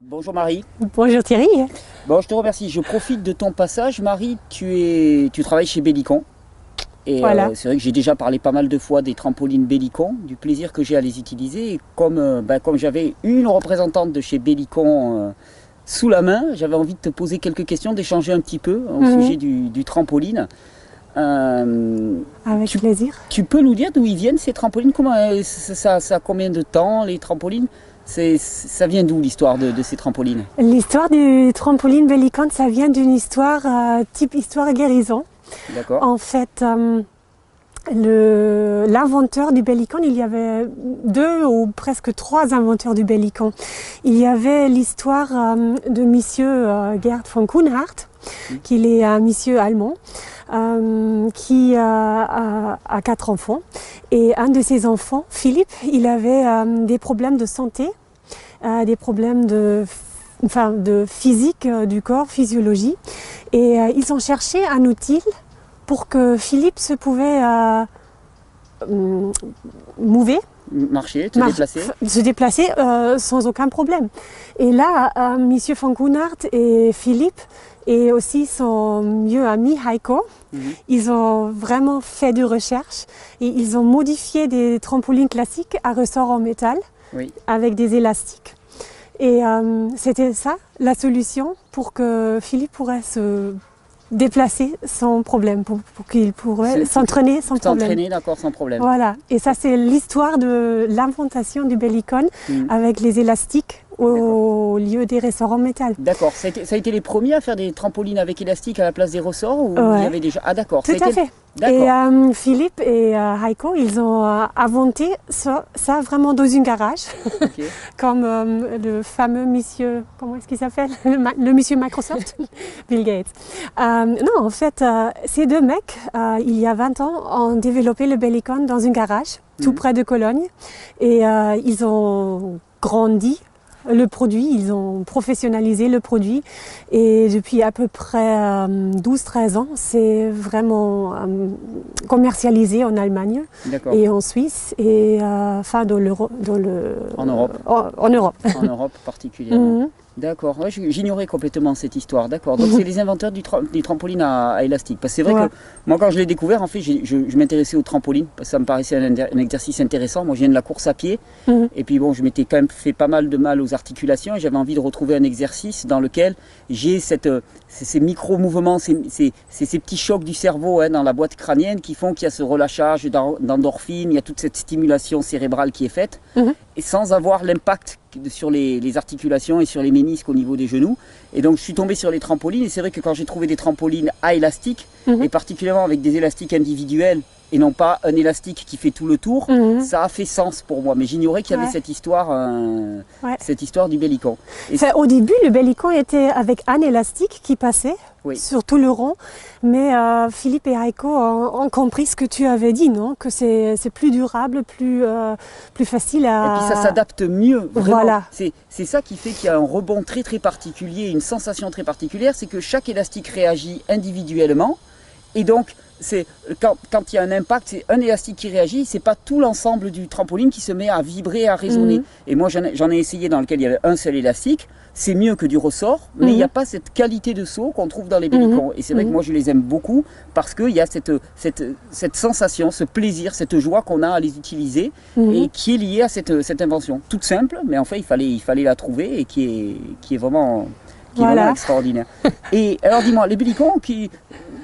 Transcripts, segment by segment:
Bonjour Marie. Bonjour Thierry. Bon, je te remercie. Je profite de ton passage. Marie, tu travailles chez Bellicon. Et Voilà. c'est vrai que j'ai déjà parlé pas mal de fois des trampolines Bellicon, du plaisir que j'ai à les utiliser. Et comme j'avais une représentante de chez Bellicon sous la main, j'avais envie de te poser quelques questions, d'échanger un petit peu au sujet du trampoline. Avec plaisir. Tu peux nous dire d'où ils viennent ces trampolines? Comment ça a combien de temps les trampolines? Ça vient d'où l'histoire de ces trampolines? L'histoire du trampoline Bellicon, ça vient d'une histoire type histoire guérison. D'accord. En fait, l'inventeur du Bellicon, il y avait deux ou presque trois inventeurs du Bellicon. Il y avait l'histoire de monsieur Gerd von Kuhnhardt, qui est un monsieur allemand, qui a 4 enfants. Et un de ses enfants, Philippe, il avait des problèmes de santé, des problèmes de physique du corps, physiologie. Et ils ont cherché un outil pour que Philippe se pouvait se déplacer sans aucun problème. Et là, monsieur von Kuhnhardt et Philippe et aussi son mieux ami Heiko, ils ont vraiment fait de recherche et ils ont modifié des trampolines classiques à ressort en métal avec des élastiques. Et c'était ça la solution pour que Philippe pourrait se déplacer sans problème, pour qu'il pourrait s'entraîner sans problème. S'entraîner, d'accord, sans problème. Voilà, et ça c'est l'histoire de l'inventation du Bellicon avec les élastiques au lieu des ressorts en métal. D'accord, ça a été les premiers à faire des trampolines avec élastique à la place des ressorts ou il y avait déjà... Ah d'accord. Tout à fait. Et Philippe et Heiko, ils ont inventé ça vraiment dans une garage, comme le fameux monsieur, comment est-ce qu'il s'appelle, le monsieur Microsoft, Bill Gates. Non, en fait, ces deux mecs, il y a 20 ans, ont développé le Bellicon dans une garage, tout près de Cologne, et ils ont grandi le produit, ils ont professionnalisé le produit et depuis à peu près 12-13 ans, c'est vraiment commercialisé en Allemagne et en Suisse et en Europe. En Europe particulièrement. D'accord, ouais, j'ignorais complètement cette histoire, d'accord. Donc c'est les inventeurs des trampolines à élastique. Parce que c'est vrai que moi quand je l'ai découvert, en fait, je m'intéressais aux trampolines, parce que ça me paraissait un exercice intéressant. Moi je viens de la course à pied, et puis bon, je m'étais quand même fait pas mal de mal aux articulations, et j'avais envie de retrouver un exercice dans lequel j'ai ces micro-mouvements, ces petits chocs du cerveau dans la boîte crânienne qui font qu'il y a ce relâchage d'endorphine, il y a toute cette stimulation cérébrale qui est faite, et sans avoir l'impact sur les articulations et sur les ménisques au niveau des genoux. Et donc je suis tombé sur les trampolines et c'est vrai que quand j'ai trouvé des trampolines à élastique et particulièrement avec des élastiques individuels et non pas un élastique qui fait tout le tour, ça a fait sens pour moi. Mais j'ignorais qu'il y avait cette histoire du Bellicon. Au début, le Bellicon était avec un élastique qui passait sur tout le rond, mais Philippe et Heiko ont compris ce que tu avais dit, non? Que c'est plus durable, plus facile à... Et puis ça s'adapte mieux, vraiment. Voilà. C'est ça qui fait qu'il y a un rebond très très particulier, une sensation très particulière, c'est que chaque élastique réagit individuellement, et donc quand il y a un impact, c'est un élastique qui réagit, c'est pas tout l'ensemble du trampoline qui se met à vibrer, à résonner. Et moi j'en ai essayé dans lequel il y avait un seul élastique, c'est mieux que du ressort, mais il n'y a pas cette qualité de saut qu'on trouve dans les Bellicon. Et c'est vrai que moi je les aime beaucoup parce qu'il y a cette sensation, ce plaisir, cette joie qu'on a à les utiliser et qui est liée à cette invention. Toute simple, mais en fait il fallait la trouver et qui est vraiment extraordinaire. Et alors dis-moi, les Bellicon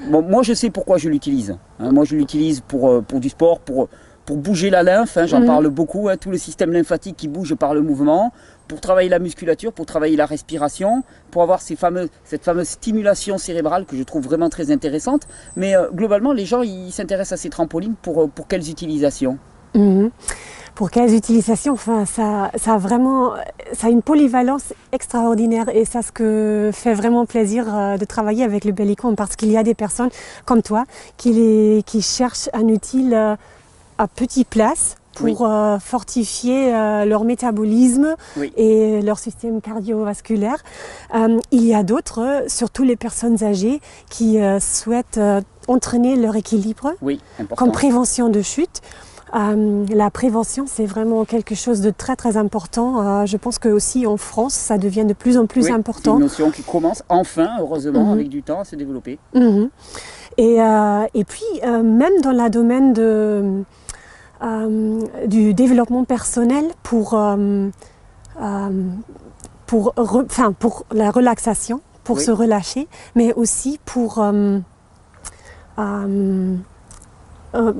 bon, moi je sais pourquoi je l'utilise. Moi je l'utilise pour du sport, pour bouger la lymphe, j'en parle beaucoup, tout le système lymphatique qui bouge par le mouvement, pour travailler la musculature, pour travailler la respiration, pour avoir cette fameuse stimulation cérébrale que je trouve vraiment très intéressante. Mais globalement, les gens ils s'intéressent à ces trampolines pour quelles utilisations? Pour quelles utilisations? Enfin, ça a une polyvalence extraordinaire et ça ce que fait vraiment plaisir de travailler avec le Bellicon parce qu'il y a des personnes comme toi qui cherchent un outil à petite place pour fortifier leur métabolisme et leur système cardiovasculaire. Il y a d'autres, surtout les personnes âgées, qui souhaitent entraîner leur équilibre comme prévention de chute. La prévention, c'est vraiment quelque chose de très très important. Je pense que aussi en France, ça devient de plus en plus important. C'est une notion qui commence enfin, heureusement, avec du temps à se développer. Et puis, même dans le domaine du développement personnel pour la relaxation, pour se relâcher, mais aussi pour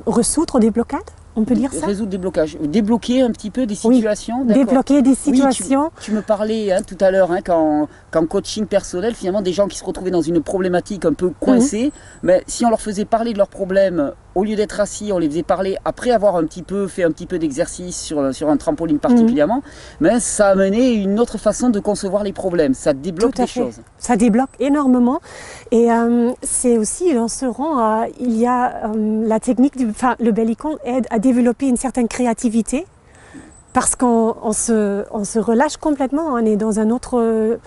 résoudre des blocades. On peut dire ça? Résoudre des blocages, débloquer un petit peu des situations. Oui, débloquer des situations. Tu me parlais tout à l'heure qu'en coaching personnel, finalement, des gens qui se retrouvaient dans une problématique un peu coincée, mais si on leur faisait parler de leurs problèmes, au lieu d'être assis, on les faisait parler après avoir fait un petit peu d'exercice sur un trampoline particulièrement, mais ça amenait une autre façon de concevoir les problèmes. Ça débloque des choses. Ça débloque énormément. Et c'est aussi, dans ce rang, il y a la technique, le Bellicon aide à développer une certaine créativité parce qu'on se relâche complètement, on est dans un autre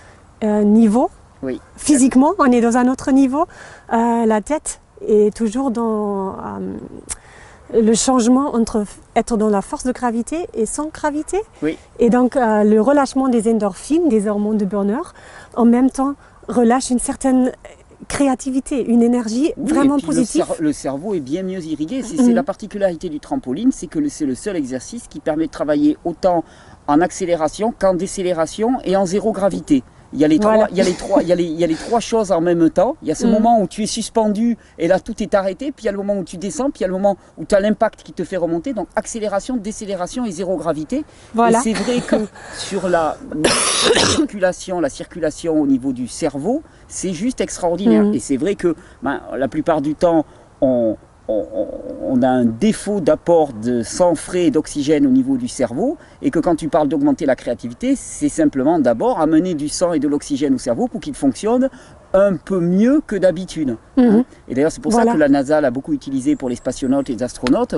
niveau. Oui. Physiquement, on est dans un autre niveau. La tête est toujours dans le changement entre être dans la force de gravité et sans gravité. Oui. Et donc le relâchement des endorphines, des hormones de bonheur, en même temps relâche une certaine créativité, une énergie vraiment positive. Le cerveau est bien mieux irrigué. C'est la particularité du trampoline, c'est que c'est le seul exercice qui permet de travailler autant en accélération qu'en décélération et en zéro gravité. Il y a les trois choses en même temps. Il y a ce moment où tu es suspendu et là tout est arrêté. Puis il y a le moment où tu descends. Puis il y a le moment où tu as l'impact qui te fait remonter. Donc accélération, décélération et zéro gravité. Voilà. Et c'est vrai que sur la circulation au niveau du cerveau, c'est juste extraordinaire. Et c'est vrai que la plupart du temps, on a un défaut d'apport de sang frais et d'oxygène au niveau du cerveau et que quand tu parles d'augmenter la créativité, c'est simplement d'abord amener du sang et de l'oxygène au cerveau pour qu'il fonctionne un peu mieux que d'habitude. Et d'ailleurs, c'est pour ça que la NASA l'a beaucoup utilisé pour les spationautes et les astronautes,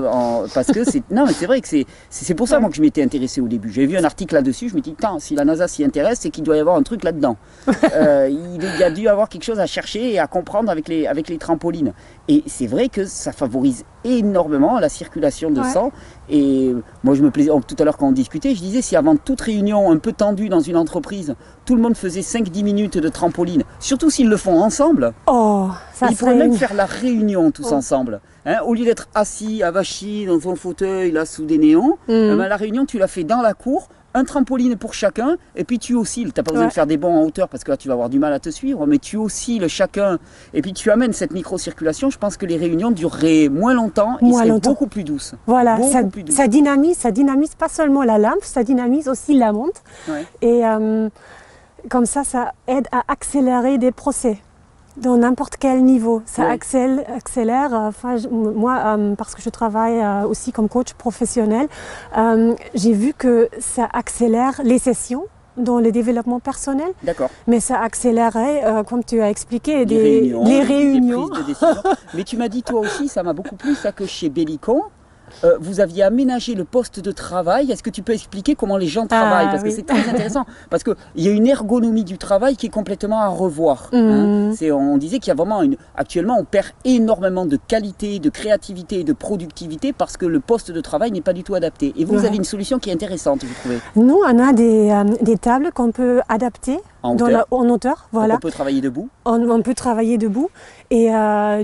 parce que non, mais c'est vrai que c'est pour ça moi que je m'étais intéressé au début. J'ai vu un article là-dessus, je me dis, si la NASA s'y intéresse, c'est qu'il doit y avoir un truc là-dedans. Il y a dû y avoir quelque chose à chercher et à comprendre avec les trampolines. Et c'est vrai que ça favorise énormément la circulation de sang. Et moi, je me plaisais, tout à l'heure quand on discutait, je disais, si avant toute réunion un peu tendue dans une entreprise, tout le monde faisait 5-10 minutes de trampoline, surtout s'ils le font ensemble, ils pourraient même faire la réunion tous ensemble. Au lieu d'être assis, avachi dans son fauteuil, là, sous des néons, la réunion, tu la fais dans la cour, un trampoline pour chacun, et puis tu oscilles. Tu n'as pas besoin de faire des bonds en hauteur parce que là tu vas avoir du mal à te suivre, mais tu oscilles chacun, et puis tu amènes cette micro-circulation. Je pense que les réunions dureraient moins longtemps et seraient beaucoup plus douces. Voilà, ça dynamise pas seulement la lampe, ça dynamise aussi la montre. Et comme ça aide à accélérer des procès. Dans n'importe quel niveau, ça accélère. Moi, parce que je travaille aussi comme coach professionnel, j'ai vu que ça accélère les sessions dans le développement personnel. D'accord. Mais ça accélérait, comme tu as expliqué, les réunions. Des prises de décision. Mais tu m'as dit toi aussi, ça m'a beaucoup plu, ça, que chez Bellicon, vous aviez aménagé le poste de travail. Est-ce que tu peux expliquer comment les gens travaillent? Parce que c'est très intéressant. Parce qu'il y a une ergonomie du travail qui est complètement à revoir. On disait qu'il y a vraiment actuellement, on perd énormément de qualité, de créativité et de productivité parce que le poste de travail n'est pas du tout adapté. Et vous avez une solution qui est intéressante, vous trouvez? Nous, on a des tables qu'on peut adapter. En hauteur, voilà. Donc on peut travailler debout. On peut travailler debout et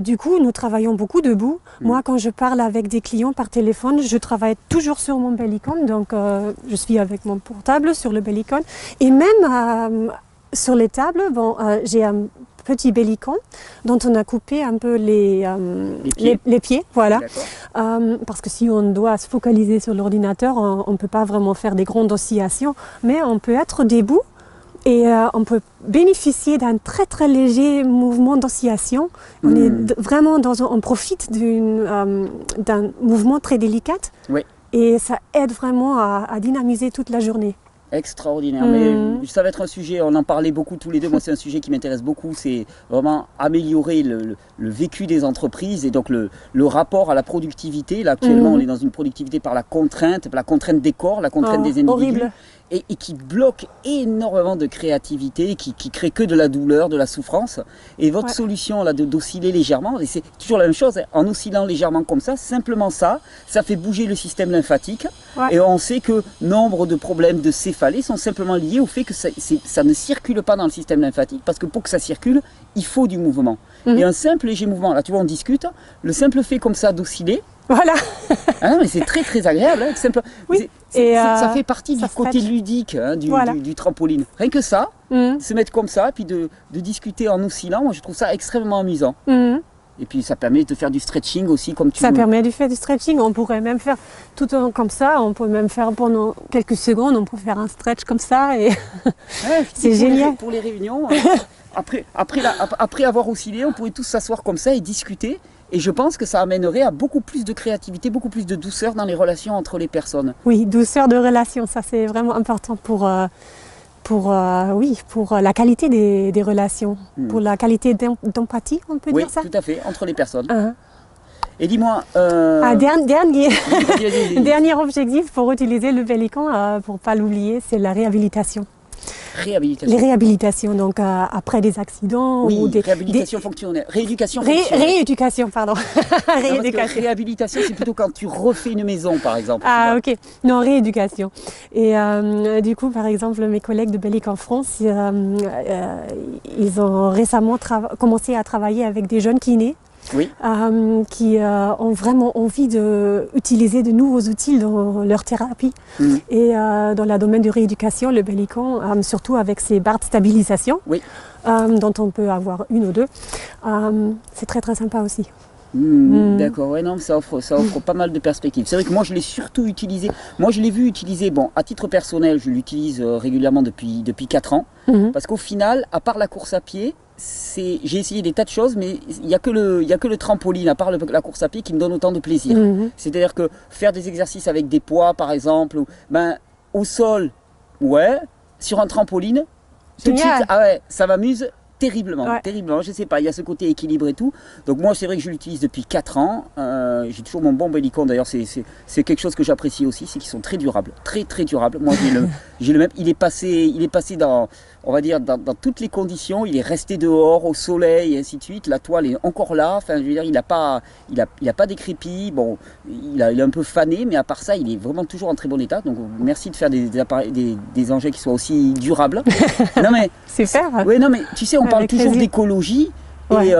du coup nous travaillons beaucoup debout. Moi quand je parle avec des clients par téléphone, je travaille toujours sur mon Bellicon, donc je suis avec mon portable sur le Bellicon et même sur les tables, j'ai un petit Bellicon dont on a coupé un peu les pieds, voilà. Parce que si on doit se focaliser sur l'ordinateur, on ne peut pas vraiment faire des grandes oscillations, mais on peut être debout. Et on peut bénéficier d'un très très léger mouvement d'oscillation. On est vraiment on profite d'un mouvement très délicat. Et ça aide vraiment à dynamiser toute la journée. Extraordinaire, mais ça va être un sujet, on en parlait beaucoup tous les deux, moi c'est un sujet qui m'intéresse beaucoup, c'est vraiment améliorer le vécu des entreprises et donc le rapport à la productivité. Là actuellement on est dans une productivité par la contrainte des corps, la contrainte des individus. Horrible. et qui bloque énormément de créativité, qui crée que de la douleur, de la souffrance. Et votre solution là d'osciller légèrement, et c'est toujours la même chose, hein, en oscillant légèrement comme ça fait bouger le système lymphatique. Et on sait que nombre de problèmes de céphalée sont simplement liés au fait que ça ne circule pas dans le système lymphatique, parce que pour que ça circule, il faut du mouvement. Et un simple léger mouvement, là tu vois on discute, le simple fait comme ça d'osciller, voilà. Ah non, mais c'est très très agréable. Hein, simple. Oui. Ça fait partie du côté ludique hein, du trampoline. Rien que ça, se mettre comme ça, puis de discuter en oscillant, moi je trouve ça extrêmement amusant. Et puis ça permet de faire du stretching aussi comme tu veux. Ça permet de faire du stretching. On pourrait même faire tout comme ça. On peut même faire pendant quelques secondes, on peut faire un stretch comme ça. Et c'est génial. Pour les réunions, après avoir oscillé, on pourrait tous s'asseoir comme ça et discuter. Et je pense que ça amènerait à beaucoup plus de créativité, beaucoup plus de douceur dans les relations entre les personnes. Oui, douceur de relation, ça c'est vraiment important pour la qualité des relations, pour la qualité d'empathie, on peut dire ça. Oui, tout à fait, entre les personnes. Et dis-moi... Dernier objectif pour utiliser le Bellicon, pour ne pas l'oublier, c'est la réhabilitation. Réhabilitation. Les réhabilitations, donc après des accidents ou des... réhabilitation fonctionnelle. Rééducation fonctionnelle. Rééducation, pardon. Réhabilitation, c'est plutôt quand tu refais une maison, par exemple. Ah, ok. Non, rééducation. Et du coup, par exemple, mes collègues de Bellicon France, ils ont récemment commencé à travailler avec des jeunes kinés. Qui ont vraiment envie d'utiliser de nouveaux outils dans leur thérapie. Et dans le domaine de rééducation, le Bellicon, surtout avec ses barres de stabilisation, dont on peut avoir une ou deux, c'est très très sympa aussi. D'accord, ouais, non, ça offre pas mal de perspectives. C'est vrai que moi je l'ai surtout utilisé, moi je l'ai vu utiliser, bon, à titre personnel, je l'utilise régulièrement depuis 4 ans, parce qu'au final, à part la course à pied, j'ai essayé des tas de choses, mais il n'y a que le trampoline, à part la course à pied, qui me donne autant de plaisir. C'est-à-dire que faire des exercices avec des poids, par exemple, au sol, sur un trampoline, tout de suite, ça m'amuse terriblement, terriblement, je sais pas, il y a ce côté équilibre et tout. Donc moi c'est vrai que je l'utilise depuis 4 ans, j'ai toujours mon bon Bellicon, d'ailleurs c'est quelque chose que j'apprécie aussi, c'est qu'ils sont très durables, très très durables. Moi j'ai le même, il est passé dans, on va dire, dans toutes les conditions, il est resté dehors, au soleil et ainsi de suite, la toile est encore là, enfin je veux dire, il a pas décrépi, bon, il est un peu fané, mais à part ça, il est vraiment toujours en très bon état, donc merci de faire des engins qui soient aussi durables. Non mais, super. Oui, non mais tu sais, on parle toujours d'écologie. Et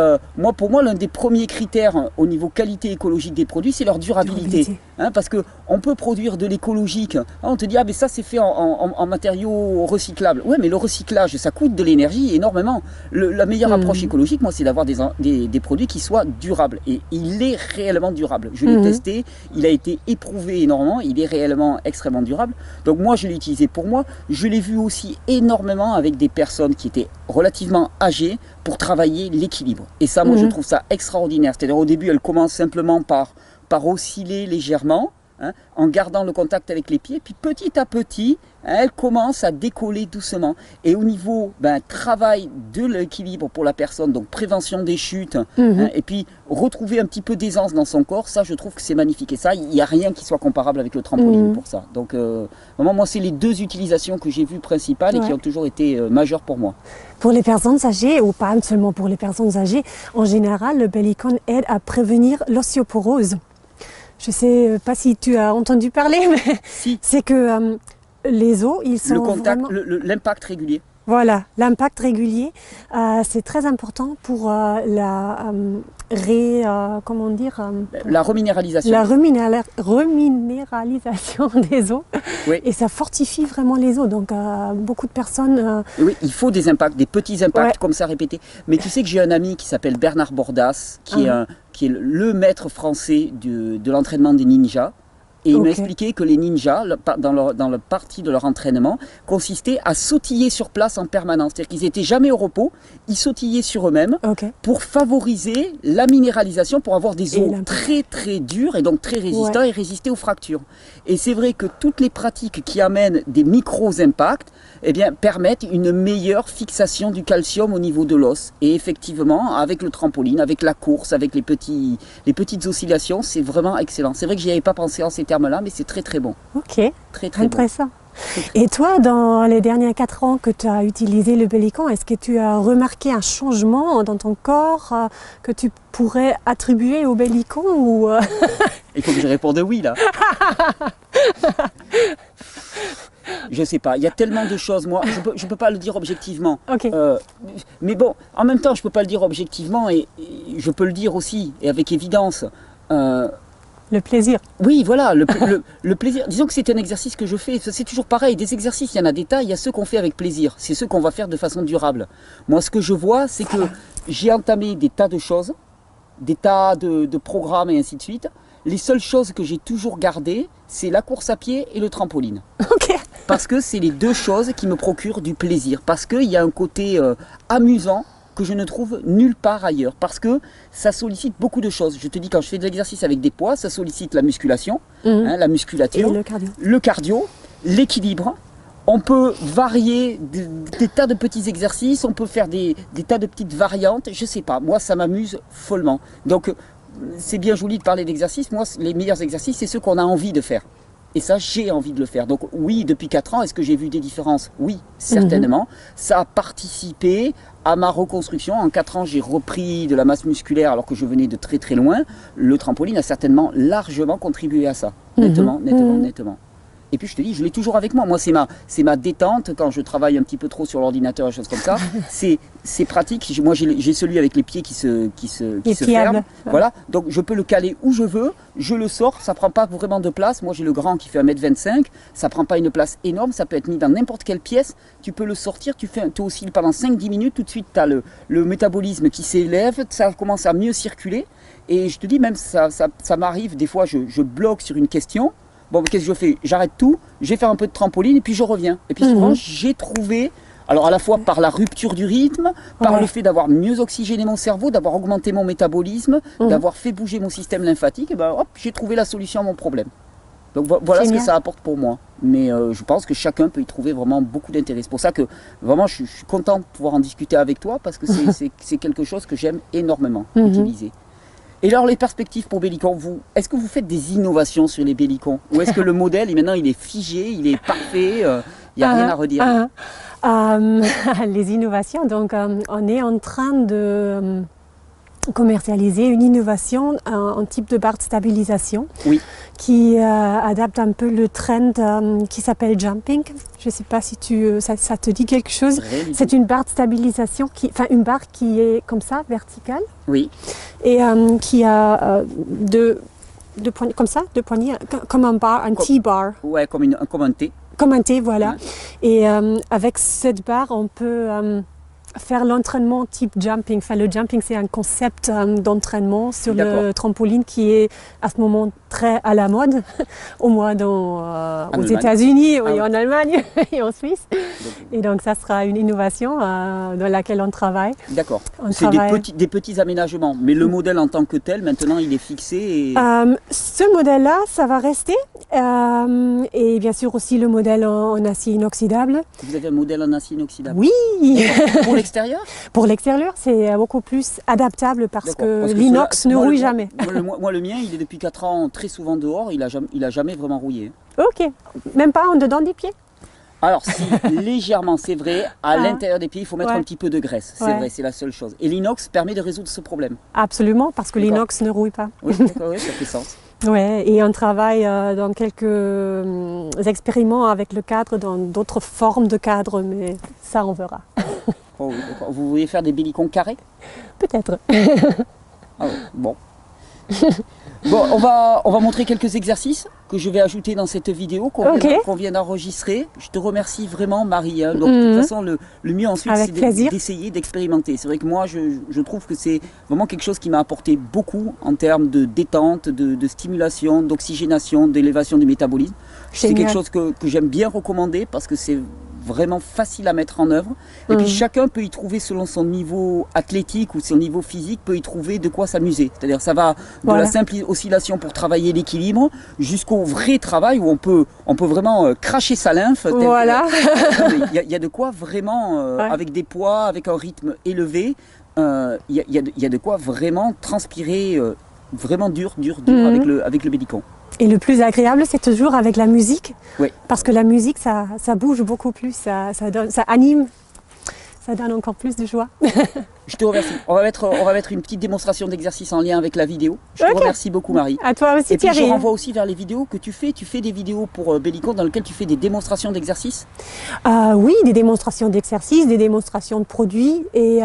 pour moi, l'un des premiers critères au niveau qualité écologique des produits, c'est leur durabilité. Hein, parce qu'on peut produire de l'écologique. Hein, on te dit, ah mais ça c'est fait en matériaux recyclables. Ouais, mais le recyclage, ça coûte de l'énergie énormément. La meilleure approche écologique, moi, c'est d'avoir des produits qui soient durables. Et il est réellement durable. Je l'ai testé, il a été éprouvé énormément, il est réellement extrêmement durable. Donc moi, je l'ai utilisé pour moi. Je l'ai vu aussi énormément avec des personnes qui étaient relativement âgées pour travailler l'équilibre. Et ça, moi, je trouve ça extraordinaire. C'est-à-dire, au début, elle commence simplement par osciller légèrement, hein, en gardant le contact avec les pieds. Puis, petit à petit, hein, elle commence à décoller doucement. Et au niveau travail de l'équilibre pour la personne, donc prévention des chutes, hein, et puis retrouver un petit peu d'aisance dans son corps, ça, je trouve que c'est magnifique. Et ça, il n'y a rien qui soit comparable avec le trampoline pour ça. Donc, vraiment, moi, c'est les 2 utilisations que j'ai vues principales et qui ont toujours été majeures pour moi. Pour les personnes âgées, ou pas seulement pour les personnes âgées, en général, le Bellicon aide à prévenir l'ostéoporose. Je ne sais pas si tu as entendu parler, mais c'est que les os, ils sont l'impact régulier. Voilà, l'impact régulier, c'est très important pour la reminéralisation. La reminéralisation des os. Et ça fortifie vraiment les os. Donc beaucoup de personnes... Oui, il faut des impacts, des petits impacts comme ça répétés. Mais tu sais que j'ai un ami qui s'appelle Bernard Bordas, qui est le maître français de l'entraînement des ninjas. Et il m'a expliqué que les ninjas, dans le partie de leur entraînement, consistaient à sautiller sur place en permanence. C'est-à-dire qu'ils n'étaient jamais au repos, ils sautillaient sur eux-mêmes pour favoriser la minéralisation, pour avoir des os très très durs et donc très résistants et résister aux fractures. Et c'est vrai que toutes les pratiques qui amènent des micro-impacts permettent une meilleure fixation du calcium au niveau de l'os. Et effectivement, avec le trampoline, avec la course, avec les petites oscillations, c'est vraiment excellent. C'est vrai que je n'y avais pas pensé en ces termes-là, mais c'est très très bon. Ok, très très intéressant. Bon. Et toi, dans les derniers 4 ans que tu as utilisé le Bellicon, est-ce que tu as remarqué un changement dans ton corps que tu pourrais attribuer au Bellicon ou Il faut que je réponde oui là. Je sais pas, il y a tellement de choses, moi, je peux pas le dire objectivement. Okay. Mais bon, en même temps, je peux pas le dire objectivement et je peux le dire aussi, et avec évidence. Le plaisir. Oui, voilà, le plaisir. Disons que c'est un exercice que je fais, c'est toujours pareil, des exercices, il y en a des tas, il y a ceux qu'on fait avec plaisir, c'est ceux qu'on va faire de façon durable. Moi, ce que je vois, c'est que j'ai entamé des tas de choses, des tas de programmes et ainsi de suite. Les seules choses que j'ai toujours gardées, c'est la course à pied et le trampoline. Ok. Parce que c'est les deux choses qui me procurent du plaisir. Parce qu'il y a un côté amusant que je ne trouve nulle part ailleurs. Parce que ça sollicite beaucoup de choses. Je te dis, quand je fais de l'exercice avec des poids, ça sollicite la musculation, la musculature, et le cardio, l'équilibre. On peut varier des tas de petits exercices, on peut faire des tas de petites variantes. Je sais pas, moi ça m'amuse follement. Donc c'est bien joli de parler d'exercices. Moi, les meilleurs exercices, c'est ceux qu'on a envie de faire. Et ça, j'ai envie de le faire. Donc oui, depuis 4 ans, est-ce que j'ai vu des différences? Oui, certainement. Ça a participé à ma reconstruction. En 4 ans, j'ai repris de la masse musculaire alors que je venais de très très loin. Le trampoline a certainement largement contribué à ça. Nettement. Et puis je te dis, je l'ai toujours avec moi. Moi, c'est ma détente quand je travaille un petit peu trop sur l'ordinateur et choses comme ça. C'est pratique. Moi, j'ai celui avec les pieds qui se ferment. Voilà. Donc, je peux le caler où je veux. Je le sors. Ça prend pas vraiment de place. Moi, j'ai le grand qui fait 1m25. Ça prend pas une place énorme. Ça peut être mis dans n'importe quelle pièce. Tu peux le sortir. Tu oscilles pendant 5-10 minutes. Tout de suite, tu as le métabolisme qui s'élève. Ça commence à mieux circuler. Et je te dis, même, ça m'arrive. Des fois, je bloque sur une question. Bon, qu'est-ce que je fais? J'arrête tout, je vais faire un peu de trampoline et puis je reviens. Et puis souvent, j'ai trouvé, alors à la fois par la rupture du rythme, par le fait d'avoir mieux oxygéné mon cerveau, d'avoir augmenté mon métabolisme, d'avoir fait bouger mon système lymphatique, et ben hop, j'ai trouvé la solution à mon problème. Donc voilà ce que ça apporte pour moi. Mais je pense que chacun peut y trouver vraiment beaucoup d'intérêt. C'est pour ça que vraiment je suis content de pouvoir en discuter avec toi parce que c'est quelque chose que j'aime énormément utiliser. Et alors les perspectives pour Bellicon, est-ce que vous faites des innovations sur les Bellicons? Ou est-ce que le modèle, maintenant il est figé, il est parfait, il n'y a rien à redire? Les innovations, donc on est en train de commercialiser une innovation, un type de barre de stabilisation qui adapte un peu le trend qui s'appelle jumping. Je ne sais pas si ça te dit quelque chose. C'est une barre de stabilisation, une barre qui est comme ça, verticale. Oui. Et qui a deux poignées, comme ça, 2 poignées, comme un bar, un T-bar. Ouais, comme un T. Comme un T, voilà. Et avec cette barre, on peut faire l'entraînement type jumping. Enfin, le jumping, c'est un concept d'entraînement sur le trampoline qui est à ce moment très à la mode, au moins aux États-Unis, en Allemagne et en Suisse. Et donc, ça sera une innovation dans laquelle on travaille. D'accord. C'est des petits aménagements, mais le modèle en tant que tel, maintenant, il est fixé et... Ce modèle-là, ça va rester. Et bien sûr aussi le modèle en acier inoxydable. Vous avez un modèle en acier inoxydable? Oui. Pour l'extérieur? Pour l'extérieur, c'est beaucoup plus adaptable parce que l'inox ne rouille jamais. Moi, le mien, il est depuis 4 ans très souvent dehors, il a jamais vraiment rouillé. Ok. Même pas en dedans des pieds? Alors si, légèrement, c'est vrai, à l'intérieur des pieds, il faut mettre un petit peu de graisse, c'est vrai, c'est la seule chose. Et l'inox permet de résoudre ce problème? Absolument, parce que l'inox ne rouille pas. Oui, ça fait sens. Ouais, et on travaille dans quelques expériments avec le cadre, dans d'autres formes de cadre, mais ça on verra. Oh, oui, d'accord. Vous voulez faire des Bellicons carrés? Peut-être. Ah ouais, bon. Bon, on va montrer quelques exercices que je vais ajouter dans cette vidéo qu'on vient d'enregistrer. Je te remercie vraiment, Marie. Donc, de toute façon, le mieux ensuite, c'est d'essayer, d'expérimenter. C'est vrai que moi, je trouve que c'est vraiment quelque chose qui m'a apporté beaucoup en termes de détente, de stimulation, d'oxygénation, d'élévation du métabolisme. C'est quelque chose que j'aime bien recommander parce que c'est vraiment facile à mettre en œuvre. Et puis chacun peut y trouver, selon son niveau athlétique ou son niveau physique, peut y trouver de quoi s'amuser. C'est-à-dire ça va de la simple oscillation pour travailler l'équilibre jusqu'au vrai travail où on peut vraiment cracher sa lymphe. Voilà. Il y a de quoi vraiment, avec des poids, avec un rythme élevé, il y a de quoi vraiment transpirer vraiment dur avec le Bellicon. Et le plus agréable, c'est toujours avec la musique. Oui. Parce que la musique, ça bouge beaucoup plus, ça anime, ça donne encore plus de joie. Je te remercie. On va mettre une petite démonstration d'exercice en lien avec la vidéo. Je te remercie beaucoup, Marie. À toi aussi, Et puis Thierry. je renvoie aussi vers les vidéos que tu fais. Tu fais des vidéos pour Bellicon dans lesquelles tu fais des démonstrations d'exercice. Oui, des démonstrations d'exercices, des démonstrations de produits et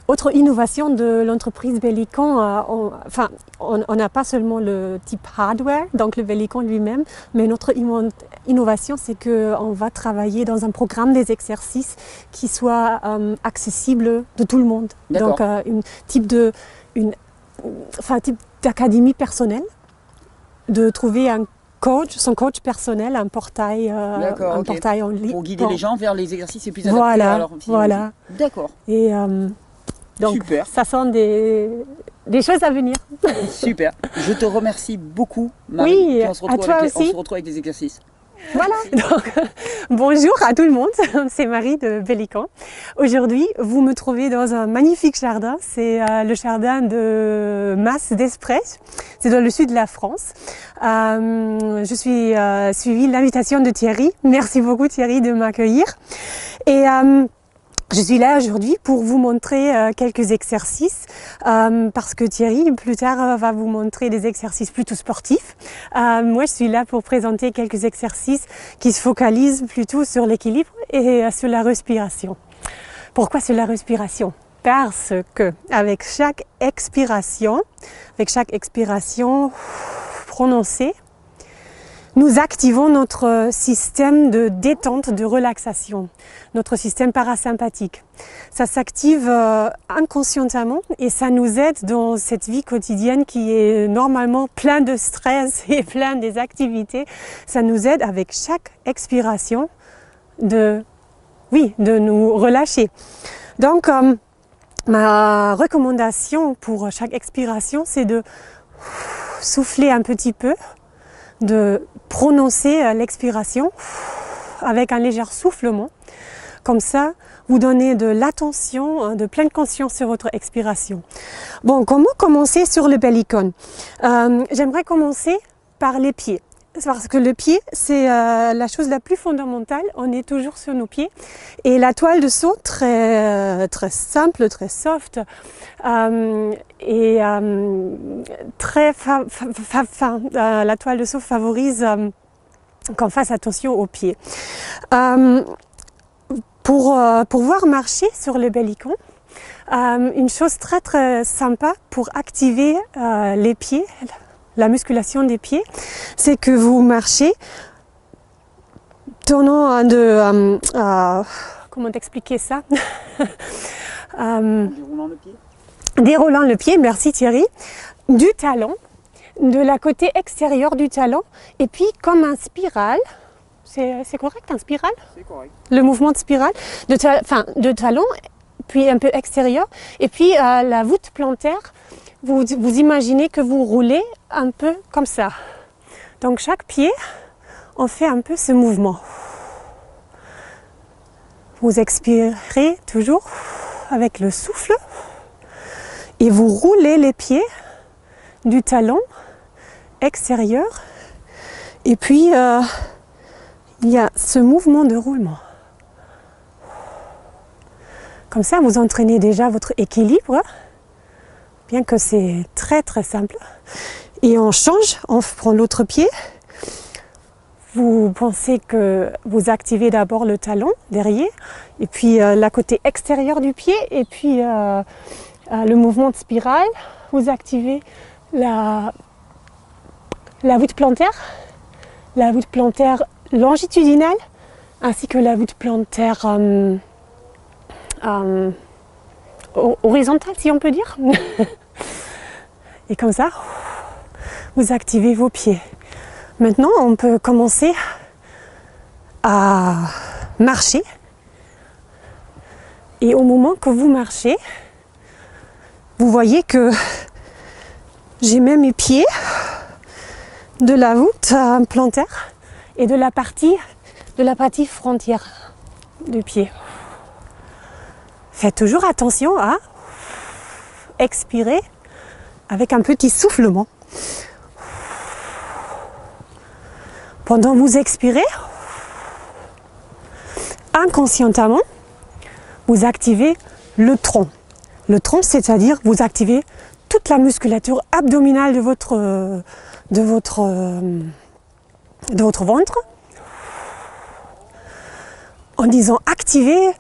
autre innovation de l'entreprise Bellicon. On n'a pas seulement le type hardware, donc le Bellicon lui-même, mais notre innovation, c'est qu'on va travailler dans un programme des exercices qui soit accessible de tout le monde. Donc type d'académie personnelle, de trouver son coach personnel, un portail en ligne. Pour guider les gens vers les exercices les plus adaptés à leur physiologie. Voilà. D'accord. Et donc, super. Ça sont des choses à venir. Super. Je te remercie beaucoup, Marie. Oui, on se retrouve avec les exercices. Voilà, donc bonjour à tout le monde, c'est Marie de Bellicon. Aujourd'hui, vous me trouvez dans un magnifique jardin, c'est le jardin de Mas d'Esprès, c'est dans le sud de la France. Je suis suivi l'invitation de Thierry, merci beaucoup Thierry de m'accueillir. Et je suis là aujourd'hui pour vous montrer quelques exercices parce que Thierry plus tard va vous montrer des exercices plutôt sportifs. Moi je suis là pour présenter quelques exercices qui se focalisent plutôt sur l'équilibre et sur la respiration. Pourquoi sur la respiration? Parce que avec chaque expiration prononcée, nous activons notre système de détente, de relaxation, notre système parasympathique. Ça s'active inconsciemment et ça nous aide dans cette vie quotidienne qui est normalement plein de stress et plein des activités. Ça nous aide avec chaque expiration de nous relâcher. Donc, ma recommandation pour chaque expiration, c'est de souffler un petit peu, de prononcer l'expiration avec un léger soufflement. Comme ça, vous donnez de l'attention, de pleine conscience sur votre expiration. Bon, comment commencer sur le Bellicon? J'aimerais commencer par les pieds. Parce que le pied, c'est la chose la plus fondamentale. On est toujours sur nos pieds. Et la toile de saut, très simple, très soft, et très fin. La toile de saut favorise qu'on fasse attention aux pieds. Pour pouvoir marcher sur le Bellicon, une chose très sympa pour activer les pieds, la musculation des pieds, c'est que vous marchez tournant comment t'expliquer ça? Déroulant le pied. Déroulant le pied, merci Thierry, du talon, de la côté extérieur du talon, et puis comme un spirale. C'est correct, un spirale? C'est correct. Le mouvement de spirale, de talon, puis un peu extérieur, et puis la voûte plantaire. Vous imaginez que vous roulez un peu comme ça. Donc chaque pied, on fait un peu ce mouvement. Vous expirez toujours avec le souffle et vous roulez les pieds du talon extérieur. Et puis, il y a ce mouvement de roulement. Comme ça, vous entraînez déjà votre équilibre. Bien que c'est très simple. Et on change, on prend l'autre pied. Vous pensez que vous activez d'abord le talon derrière, et puis la côté extérieur du pied, et puis le mouvement de spirale. Vous activez la voûte plantaire longitudinale, ainsi que la voûte plantaire horizontale, si on peut dire. Et comme ça, vous activez vos pieds. Maintenant, on peut commencer à marcher. Et au moment que vous marchez, vous voyez que j'ai mis mes pieds de la voûte plantaire et de la partie frontière du pied. Faites toujours attention à expirer avec un petit soufflement. Pendant que vous expirez, inconsciemment, vous activez le tronc. Le tronc, c'est-à-dire vous activez toute la musculature abdominale de votre ventre. En disant activer,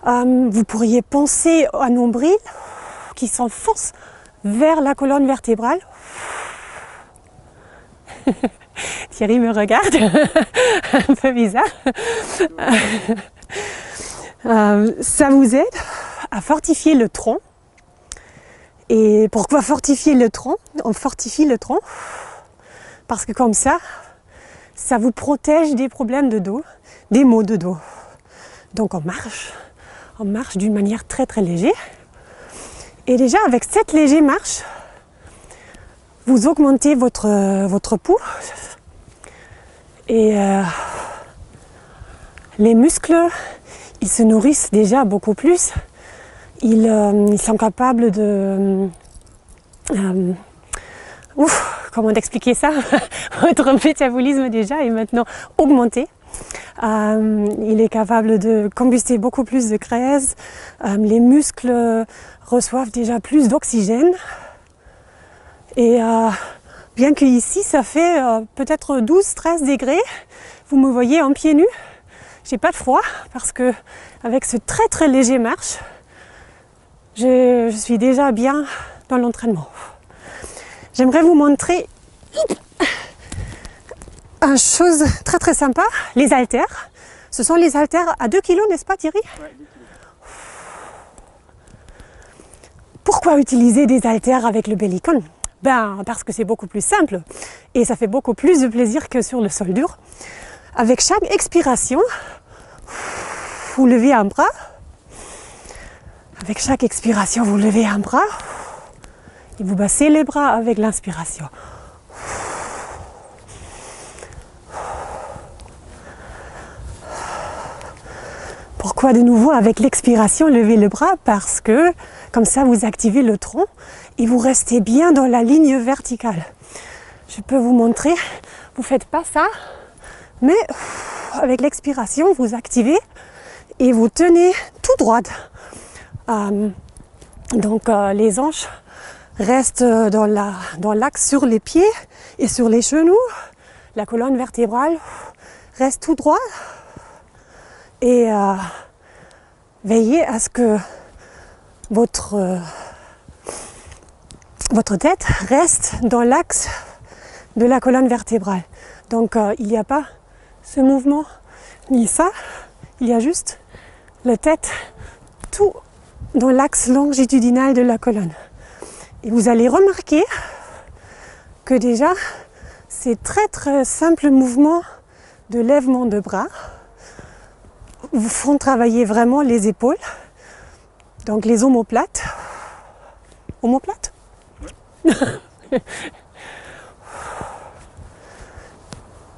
vous pourriez penser à un nombril qui s'enfonce vers la colonne vertébrale. Thierry me regarde, un peu bizarre. Ça vous aide à fortifier le tronc. Et pourquoi fortifier le tronc? On fortifie le tronc parce que comme ça vous protège des problèmes de dos, des maux de dos. Donc on marche d'une manière très très légère. Et déjà avec cette légère marche, vous augmentez votre pouls et les muscles, ils se nourrissent déjà beaucoup plus. Ils sont capables de... comment expliquer ça? Votre métabolisme déjà est maintenant augmenté. Il est capable de combuster beaucoup plus de graisse. Les muscles reçoivent déjà plus d'oxygène. Et bien que ici ça fait peut-être 12-13 degrés, vous me voyez en pieds nus. J'ai pas de froid parce que avec ce très très léger marche, je suis déjà bien dans l'entraînement. J'aimerais vous montrer une chose très très sympa, les haltères. Ce sont les haltères à 2 kg, n'est-ce pas Thierry? Ouais, 2 kg. Pourquoi utiliser des haltères avec le bellicone? Parce que c'est beaucoup plus simple et ça fait beaucoup plus de plaisir que sur le sol dur. Avec chaque expiration, vous levez un bras. Avec chaque expiration, vous levez un bras et vous baissez les bras avec l'inspiration. Pourquoi de nouveau avec l'expiration, levez le bras? Parce que comme ça, vous activez le tronc et vous restez bien dans la ligne verticale. Je peux vous montrer, vous ne faites pas ça, mais avec l'expiration, vous activez et vous tenez tout droit. Donc les hanches restent dans l'axe sur les pieds et sur les genoux. La colonne vertébrale reste tout droit. Et veillez à ce que votre tête reste dans l'axe de la colonne vertébrale. Donc il n'y a pas ce mouvement ni ça, il y a juste la tête tout dans l'axe longitudinal de la colonne. Et vous allez remarquer que déjà ces très très simples mouvements de lèvement de bras vous font travailler vraiment les épaules, donc les omoplates. Omoplates? Ouais.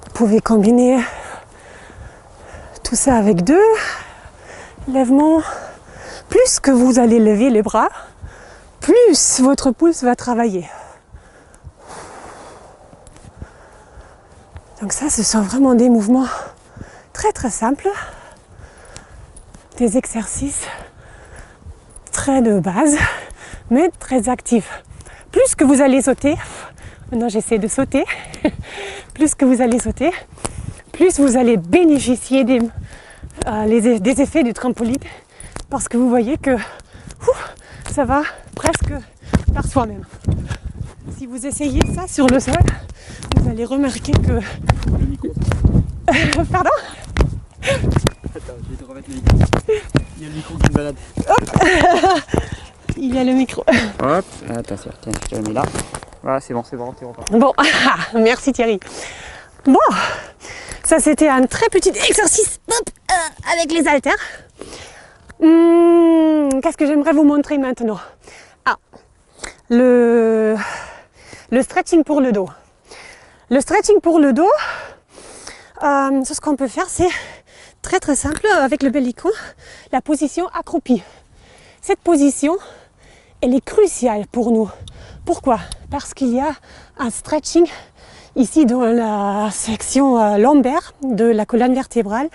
Vous pouvez combiner tout ça avec 2 lèvements. Plus que vous allez lever les bras, plus votre pouce va travailler. Donc ça, ce sont vraiment des mouvements très très simples. Des exercices très de base, mais très actifs. Plus que vous allez sauter, maintenant j'essaie de sauter, plus que vous allez sauter, plus vous allez bénéficier des effets du trampoline, parce que vous voyez que ça va presque par soi-même. Si vous essayez ça sur le sol, vous allez remarquer que... Le micro. Pardon? Attends, je vais te remettre le micro. Il y a le micro qui me balade. Hop. Il y a le micro. Hop, attention, tiens, je te le mets là. Voilà, c'est bon, t'es reparti. Bon, merci Thierry. Bon, ça c'était un très petit exercice avec les haltères. Qu'est-ce que j'aimerais vous montrer maintenant? Le stretching pour le dos. Le stretching pour le dos, ce qu'on peut faire, c'est très très simple avec le bellicon, la position accroupie. Cette position, elle est cruciale pour nous. Pourquoi? Parce qu'il y a un stretching ici dans la section lombaire de la colonne vertébrale.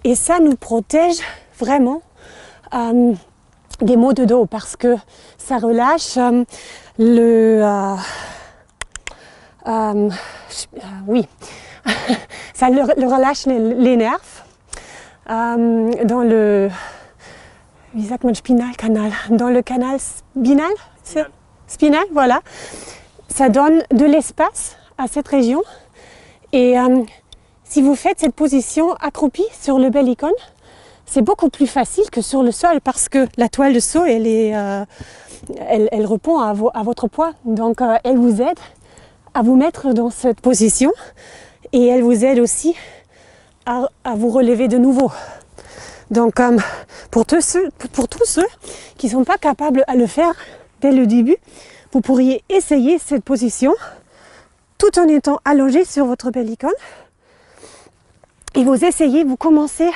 Et ça nous protège vraiment des maux de dos parce que ça relâche oui, ça relâche les nerfs dans le spinal, dans le canal spinal, voilà. Ça donne de l'espace à cette région. Et si vous faites cette position accroupie sur le belly-con, c'est beaucoup plus facile que sur le sol parce que la toile de seau, elle répond à votre poids. Donc elle vous aide à vous mettre dans cette position et elle vous aide aussi à vous relever de nouveau. Donc pour tous ceux qui ne sont pas capables à le faire dès le début, vous pourriez essayer cette position tout en étant allongé sur votre belly-con. Et vous commencez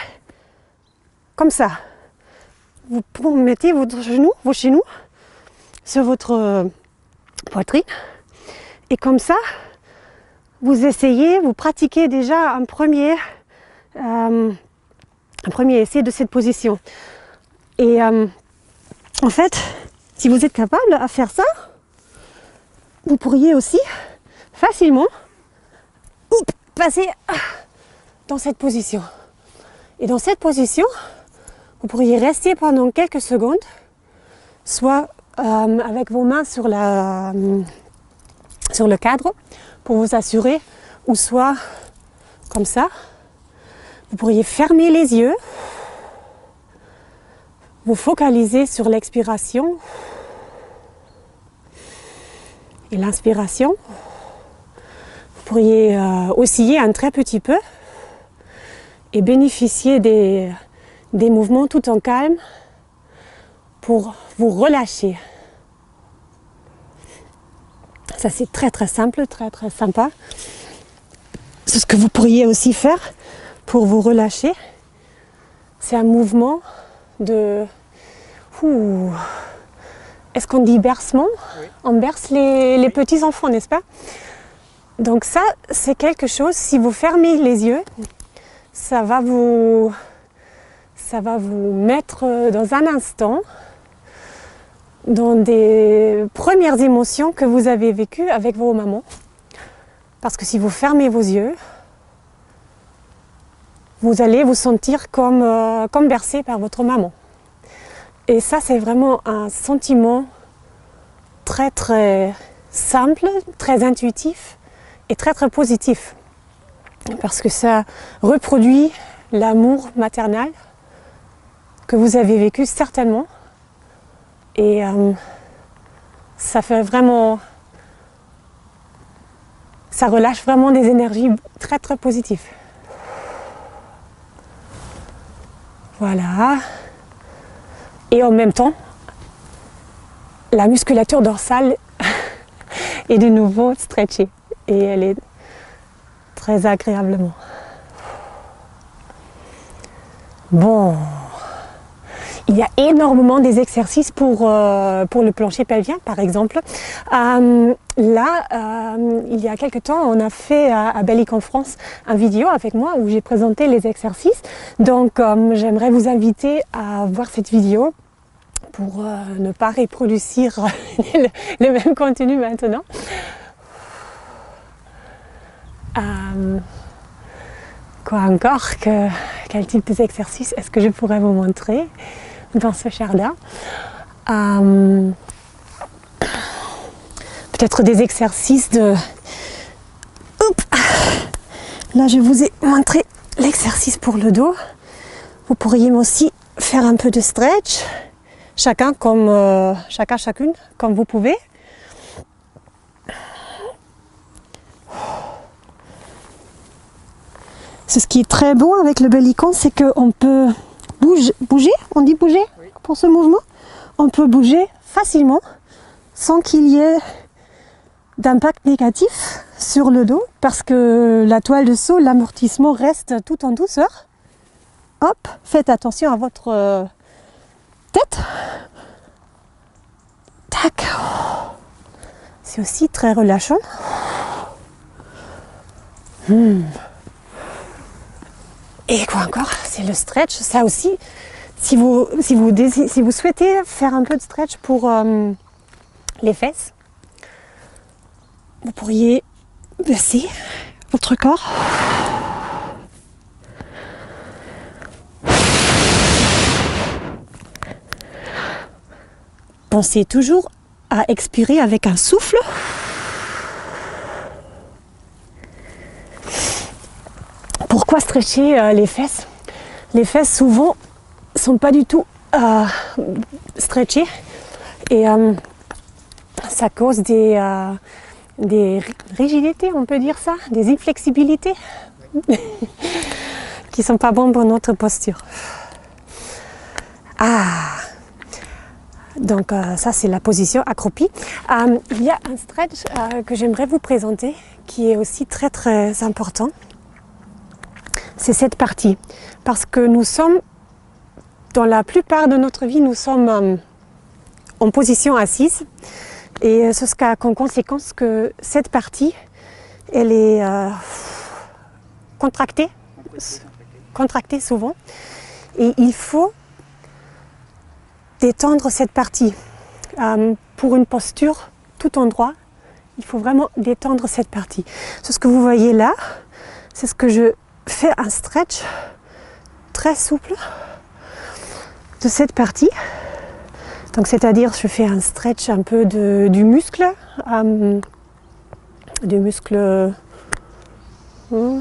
comme ça. Vous mettez vos genoux sur votre poitrine. Et comme ça, vous pratiquez déjà un premier essai de cette position. Et en fait, si vous êtes capable à faire ça, vous pourriez aussi facilement passer dans cette position. Et dans cette position, vous pourriez rester pendant quelques secondes, soit avec vos mains sur le cadre pour vous assurer, ou soit comme ça. Vous pourriez fermer les yeux, vous focaliser sur l'expiration et l'inspiration. Vous pourriez osciller un très petit peu et bénéficier des mouvements tout en calme pour vous relâcher. Ça c'est très très simple, très très sympa. C'est ce que vous pourriez aussi faire pour vous relâcher. C'est un mouvement de... Est-ce qu'on dit bercement? Oui. On berce les petits enfants, n'est-ce pas? Donc ça, c'est quelque chose, si vous fermez les yeux, ça va vous mettre dans un instant dans des premières émotions que vous avez vécues avec vos mamans. Parce que si vous fermez vos yeux, vous allez vous sentir comme bercé par votre maman. Et ça, c'est vraiment un sentiment très très simple, très intuitif et très très positif. Parce que ça reproduit l'amour maternel que vous avez vécu certainement. Et ça fait vraiment... ça relâche vraiment des énergies très très positives. Voilà. Et en même temps, la musculature dorsale est de nouveau stretchée. Et elle est très agréablement. Bon. Il y a énormément des exercices pour le plancher pelvien, par exemple. Il y a quelque temps, on a fait à Bellic en France une vidéo avec moi où j'ai présenté les exercices. Donc, j'aimerais vous inviter à voir cette vidéo pour ne pas reproduire le même contenu maintenant. Quoi encore? Quel type d'exercice est-ce que je pourrais vous montrer dans ce jardin? Peut-être des exercices de... Là, je vous ai montré l'exercice pour le dos. Vous pourriez aussi faire un peu de stretch, chacune, comme vous pouvez. Ce qui est très beau avec le bellicon, c'est qu'on peut bouger, on dit bouger pour ce mouvement. On peut bouger facilement sans qu'il y ait d'impact négatif sur le dos parce que la toile de seau, l'amortissement reste tout en douceur. Hop, faites attention à votre tête. Tac. C'est aussi très relâchant. Et quoi encore? C'est le stretch. Ça aussi, si vous souhaitez faire un peu de stretch pour les fesses, vous pourriez baisser votre corps. Pensez toujours à expirer avec un souffle. Pourquoi stretcher les fesses? Les fesses souvent sont pas du tout stretchées et ça cause des rigidités, on peut dire ça, des inflexibilités qui sont pas bonnes pour notre posture. Donc ça c'est la position accroupie. Il y a un stretch que j'aimerais vous présenter qui est aussi très très important. C'est cette partie. Parce que nous sommes, dans la plupart de notre vie, nous sommes en position assise. Et ce qui a comme conséquence que cette partie, elle est contractée souvent. Et il faut détendre cette partie. Pour une posture tout en droit, il faut vraiment détendre cette partie. Ce que vous voyez là, c'est ce que je fais un stretch très souple de cette partie. Donc c'est-à-dire je fais un stretch un peu du muscle.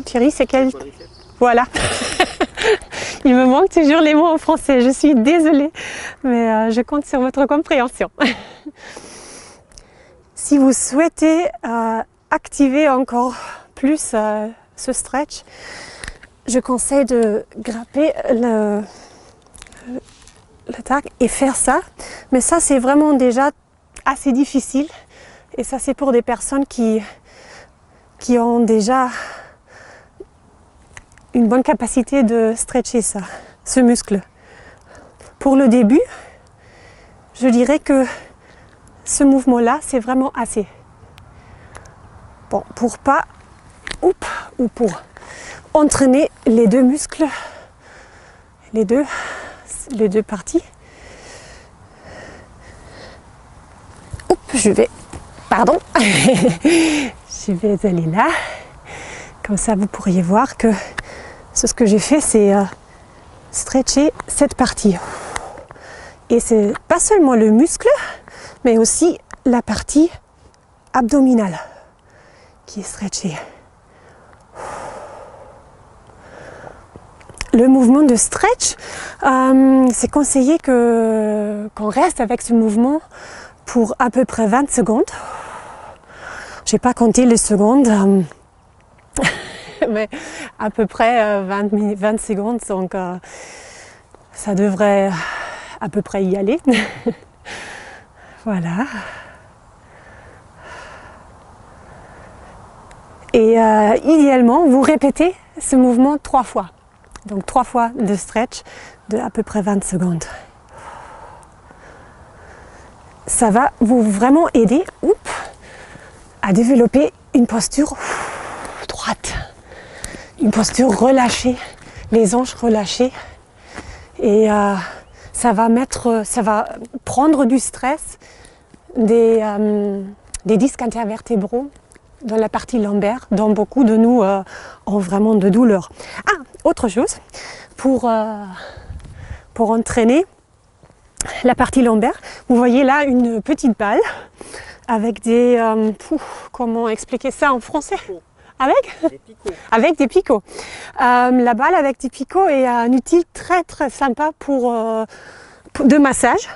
Thierry, c'est quel? Voilà. Il me manque toujours les mots en français, je suis désolée, mais je compte sur votre compréhension. Si vous souhaitez activer encore plus ce stretch, je conseille de grapper le tac et faire ça. Mais ça, c'est vraiment déjà assez difficile. Et ça, c'est pour des personnes qui ont déjà une bonne capacité de stretcher ça, ce muscle. Pour le début, je dirais que ce mouvement-là, c'est vraiment assez. Bon, pour pas, ou pour entraîner les deux muscles, les deux parties. Je vais aller là. Comme ça, vous pourriez voir que ce que j'ai fait, c'est stretcher cette partie. Et c'est pas seulement le muscle, mais aussi la partie abdominale qui est stretchée. Le mouvement de stretch, c'est conseillé qu'on reste avec ce mouvement pour à peu près 20 secondes. Je n'ai pas compté les secondes, mais à peu près 20 secondes, donc ça devrait à peu près y aller. Voilà. Et idéalement, vous répétez ce mouvement 3 fois. Donc 3 fois de stretch de à peu près 20 secondes. Ça va vous vraiment aider à développer une posture droite, une posture relâchée, les hanches relâchées. Et ça va prendre du stress des disques intervertébraux dans la partie lombaire, dont beaucoup de nous ont vraiment de douleur. Autre chose, pour entraîner la partie lombaire, vous voyez là une petite balle avec des... comment expliquer ça en français? Avec des picots. La balle avec des picots est un outil très très sympa de massage.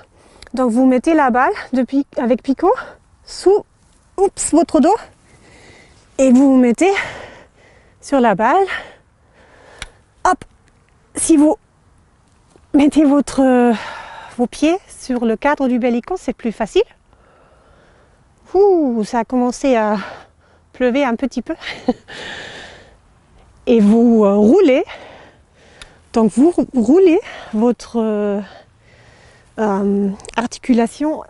Donc vous mettez la balle avec picot sous votre dos et vous vous mettez sur la balle. Si vous mettez vos pieds sur le cadre du bellicon, c'est plus facile. Ça a commencé à pleuvoir un petit peu. Et vous roulez. Donc vous roulez votre articulation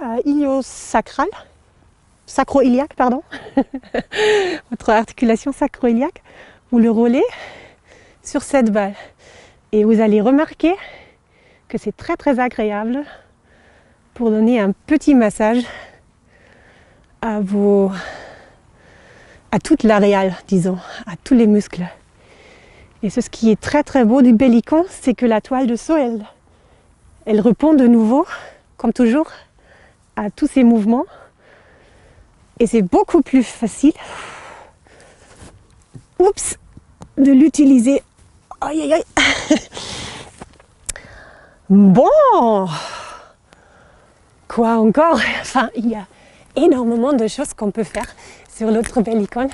sacro-iliaque, pardon. Votre articulation sacro-iliaque. ou le relais sur cette balle. Et vous allez remarquer que c'est très très agréable pour donner un petit massage à toute l'aréale, disons, à tous les muscles. Et ce qui est très très beau du Bellicon, c'est que la toile de saut, elle répond de nouveau, comme toujours, à tous ces mouvements. Et c'est beaucoup plus facile, oups, de l'utiliser. Aïe aïe aïe. Bon, quoi encore? Enfin, il y a énormément de choses qu'on peut faire sur l'autre Bellicon.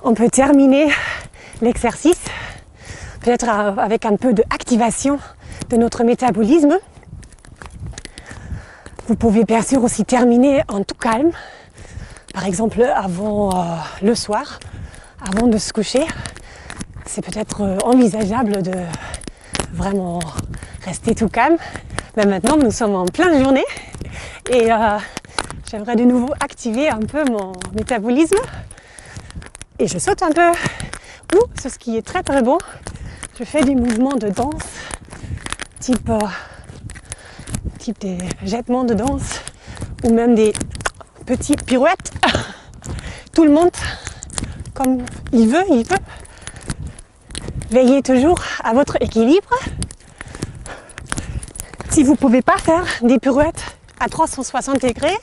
On peut terminer l'exercice, peut-être avec un peu d'activation de notre métabolisme. Vous pouvez bien sûr aussi terminer en tout calme, par exemple avant le soir, avant de se coucher. C'est peut-être envisageable de vraiment rester tout calme. Mais maintenant, nous sommes en pleine journée et j'aimerais de nouveau activer un peu mon métabolisme. Et je saute un peu. Ou, ce qui est très très bon, je fais des mouvements de danse, type des jettements de danse, ou même des petites pirouettes. Tout le monde, comme il veut, il peut. Veillez toujours à votre équilibre. Si vous ne pouvez pas faire des pirouettes à 360 degrés,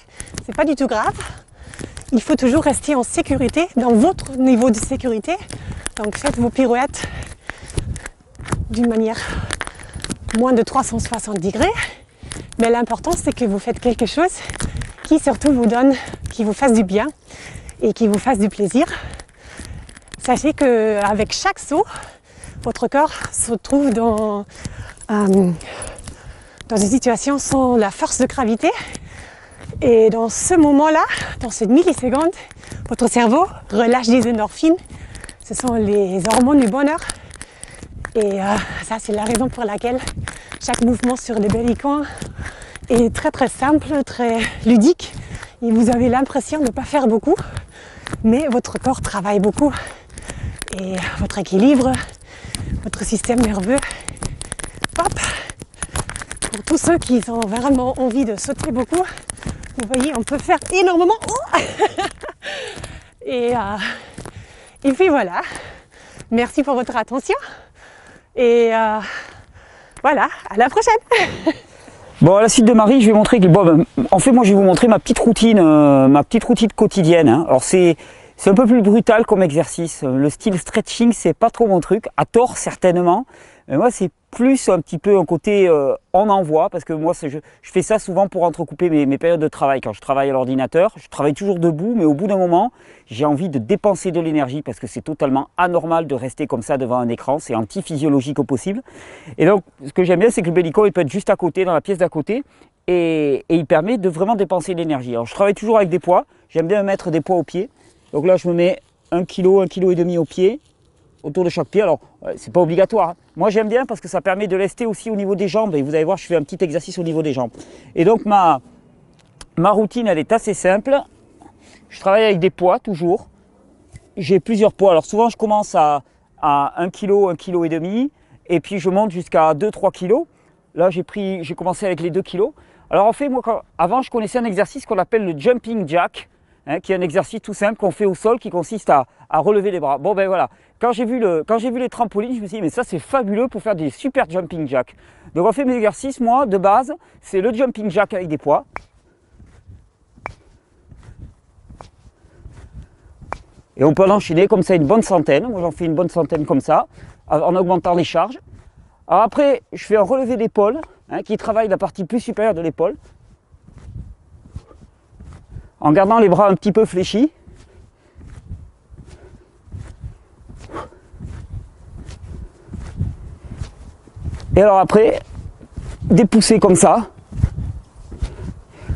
c'est pas du tout grave. Il faut toujours rester en sécurité, dans votre niveau de sécurité. Donc faites vos pirouettes d'une manière moins de 360 degrés. Mais l'important, c'est que vous faites quelque chose qui surtout vous donne, qui vous fasse du bien et qui vous fasse du plaisir. Sachez qu'avec chaque saut, votre corps se trouve dans une situation sans la force de gravité. Et dans ce moment-là, dans cette milliseconde, votre cerveau relâche des endorphines. Ce sont les hormones du bonheur. Et ça, c'est la raison pour laquelle chaque mouvement sur le Bellicon est très très simple, très ludique. Et vous avez l'impression de ne pas faire beaucoup, mais votre corps travaille beaucoup. Et votre équilibre, votre système nerveux, hop. Pour tous ceux qui ont vraiment envie de sauter beaucoup, vous voyez, on peut faire énormément. Et puis voilà. Merci pour votre attention. Et voilà, à la prochaine. Bon, à la suite de Marie, je vais montrer que en fait, moi, je vais vous montrer ma petite routine quotidienne. Hein. Alors c'est un peu plus brutal comme exercice. Le style stretching, c'est pas trop mon truc, à tort certainement. Mais moi, c'est plus un petit peu un côté on envoie, parce que moi, je fais ça souvent pour entrecouper mes périodes de travail. Quand je travaille à l'ordinateur, je travaille toujours debout, mais au bout d'un moment, j'ai envie de dépenser de l'énergie, parce que c'est totalement anormal de rester comme ça devant un écran, c'est anti-physiologique au possible. Et donc, ce que j'aime bien, c'est que le Bellicon, il peut être juste à côté, dans la pièce d'à côté, et il permet de vraiment dépenser de l'énergie. Alors, je travaille toujours avec des poids, j'aime bien mettre des poids au pied. Donc là, je me mets 1 kg, 1,5 kg au pied, autour de chaque pied. Alors, c'est pas obligatoire. Hein. Moi, j'aime bien parce que ça permet de lester aussi au niveau des jambes. Et vous allez voir, je fais un petit exercice au niveau des jambes. Et donc, ma routine, elle est assez simple. Je travaille avec des poids, toujours. J'ai plusieurs poids. Alors, souvent, je commence à 1 kg, 1,5 kg. Et puis, je monte jusqu'à 2-3 kg. Là, j'ai commencé avec les 2 kg. Alors, en fait, moi, avant, je connaissais un exercice qu'on appelle le jumping jack. Hein, qui est un exercice tout simple qu'on fait au sol, qui consiste à relever les bras. Bon ben voilà, quand j'ai vu les trampolines, je me suis dit mais ça c'est fabuleux pour faire des super jumping jack. Donc on fait mes exercices, moi de base, c'est le jumping jack avec des poids. Et on peut l'enchaîner comme ça une bonne centaine. Moi j'en fais une bonne centaine comme ça, en augmentant les charges. Alors après, je fais un relevé d'épaule, hein, qui travaille la partie plus supérieure de l'épaule. En gardant les bras un petit peu fléchis. Et alors après, des poussées comme ça.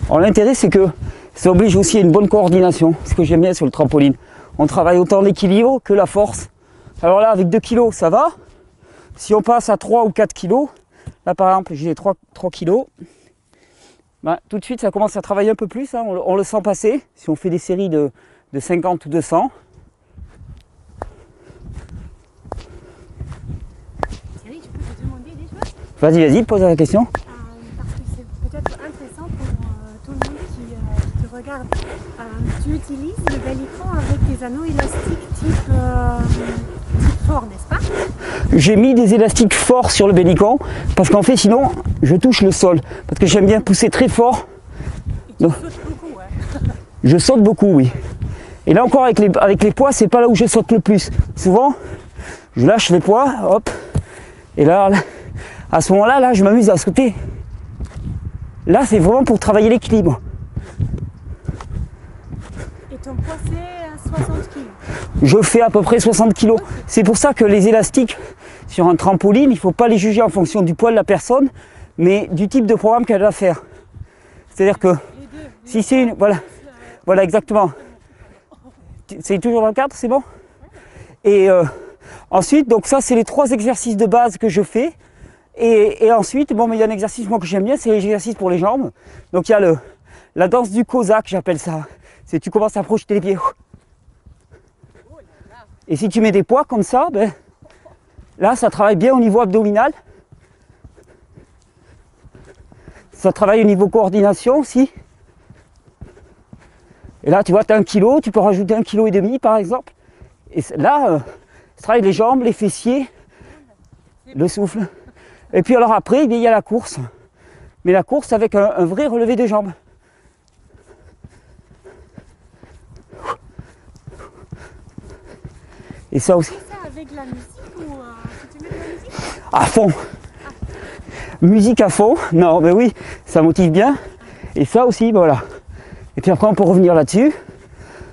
Alors l'intérêt c'est que ça oblige aussi à une bonne coordination, ce que j'aime bien sur le trampoline. On travaille autant l'équilibre que la force. Alors là avec 2 kg ça va. Si on passe à 3 ou 4 kg, là par exemple j'ai 3 kg. Ben, tout de suite ça commence à travailler un peu plus, hein, on le sent passer, si on fait des séries de 50 ou 200. Vas-y, pose la question. Parce que c'est peut-être intéressant pour tout le monde qui te regarde. Tu utilises le Bellicon avec des anneaux élastiques type fort, n'est-ce pas? J'ai mis des élastiques forts sur le Bellicon parce qu'en fait sinon je touche le sol. Parce que j'aime bien pousser très fort. Et tu sautes beaucoup, hein? Je saute beaucoup, oui. Et là encore avec les poids, c'est pas là où je saute le plus. Souvent, je lâche les poids, hop. Et là, à ce moment-là, là, je m'amuse à sauter. Là, c'est vraiment pour travailler l'équilibre. Et ton poids, c'est 60 kg? Je fais à peu près 60 kg. C'est pour ça que les élastiques sur un trampoline, il ne faut pas les juger en fonction du poids de la personne, mais du type de programme qu'elle va faire. C'est-à-dire que si c'est une... Voilà exactement. C'est toujours dans le cadre, c'est bon? Et ensuite, donc ça, c'est les 3 exercices de base que je fais. Et ensuite, bon, mais il y a un exercice moi que j'aime bien, c'est l'exercice pour les jambes. Donc il y a la danse du cosaque, j'appelle ça. C'est tu commences à projeter les pieds. Et si tu mets des poids comme ça, ben, là, ça travaille bien au niveau abdominal. Ça travaille au niveau coordination aussi. Et là, tu vois, tu as 1 kg, tu peux rajouter 1,5 kg par exemple. Et là, ça travaille les jambes, les fessiers, le souffle. Et puis alors après, il y a la course. Mais la course avec un vrai relevé de jambes. Et ça aussi. Ça avec la musique ou tu mets de la musique? À fond. Musique à fond. Non, mais oui, ça motive bien. Et ça aussi, ben voilà. Et puis après, on peut revenir là-dessus.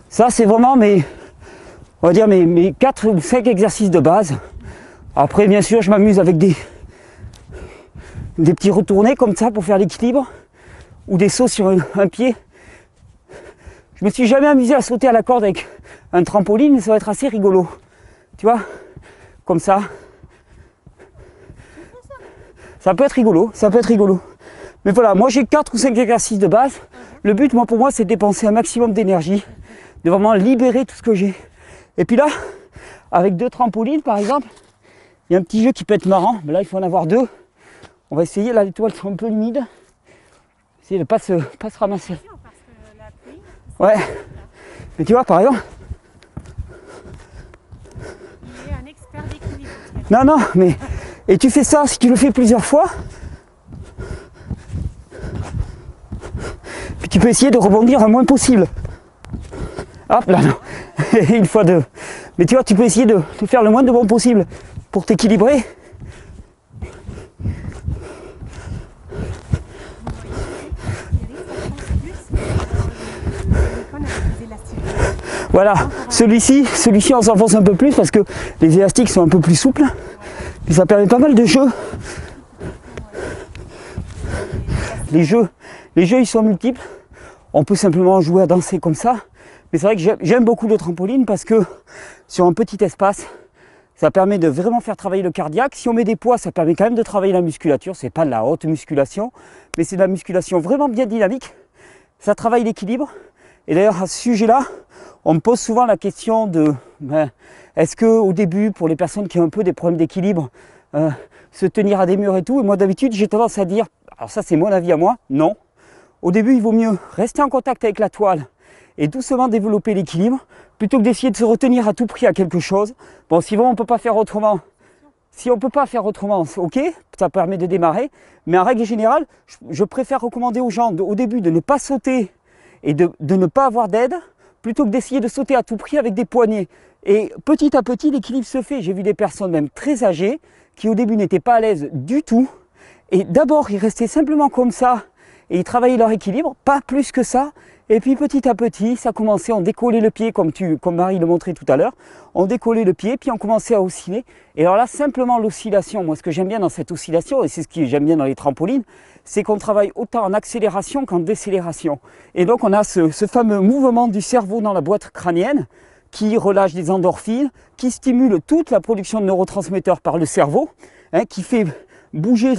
Ça, c'est vraiment on va dire mes 4 ou 5 exercices de base. Après, bien sûr, je m'amuse avec des petits retournés comme ça pour faire l'équilibre. Ou des sauts sur un pied. Je me suis jamais amusé à sauter à la corde avec un trampoline, mais ça va être assez rigolo. Tu vois, comme ça. Ça peut être rigolo, Mais voilà, moi j'ai 4 ou 5 exercices de base. Le but, pour moi, c'est de dépenser un maximum d'énergie, de vraiment libérer tout ce que j'ai. Et puis là, avec 2 trampolines, par exemple, il y a un petit jeu qui peut être marrant. Mais là, il faut en avoir 2. On va essayer, là, les toiles sont un peu humides. Essayer de ne pas se ramasser. Ouais. Mais tu vois, par exemple... Il est un expert d'équilibre. Non, mais... Et tu fais ça, si tu le fais plusieurs fois... Puis tu peux essayer de rebondir le moins possible. Hop là, non. 1 fois 2. Mais tu vois, tu peux essayer de faire le moins de bond possible pour t'équilibrer. Voilà, celui-ci on s'enfonce un peu plus parce que les élastiques sont un peu plus souples. Et ça permet pas mal de jeux. Les jeux ils sont multiples. On peut simplement jouer à danser comme ça. Mais c'est vrai que j'aime beaucoup le trampoline parce que sur un petit espace, ça permet de vraiment faire travailler le cardiaque. Si on met des poids, ça permet quand même de travailler la musculature. C'est pas de la haute musculation, mais c'est de la musculation vraiment bien dynamique. Ça travaille l'équilibre. Et d'ailleurs, à ce sujet-là, on me pose souvent la question de est-ce que au début, pour les personnes qui ont un peu des problèmes d'équilibre, se tenir à des murs et tout, et moi d'habitude, j'ai tendance à dire, alors ça c'est mon avis à moi, non. Au début, il vaut mieux rester en contact avec la toile et doucement développer l'équilibre, plutôt que d'essayer de se retenir à tout prix à quelque chose. Bon, si vraiment on ne peut pas faire autrement, ok, ça permet de démarrer, mais en règle générale, je préfère recommander aux gens au début de ne pas sauter et de ne pas avoir d'aide, plutôt que d'essayer de sauter à tout prix avec des poignets. Et petit à petit, l'équilibre se fait. J'ai vu des personnes même très âgées qui au début n'étaient pas à l'aise du tout. Et d'abord, ils restaient simplement comme ça et ils travaillaient leur équilibre, pas plus que ça. Et puis petit à petit, ça commençait, on décollait le pied comme Marie le montrait tout à l'heure. On décollait le pied, puis on commençait à osciller. Et alors là, simplement l'oscillation, moi ce que j'aime bien dans cette oscillation, et c'est ce que j'aime bien dans les trampolines, c'est qu'on travaille autant en accélération qu'en décélération. Et donc on a ce fameux mouvement du cerveau dans la boîte crânienne qui relâche des endorphines, qui stimule toute la production de neurotransmetteurs par le cerveau, qui fait bouger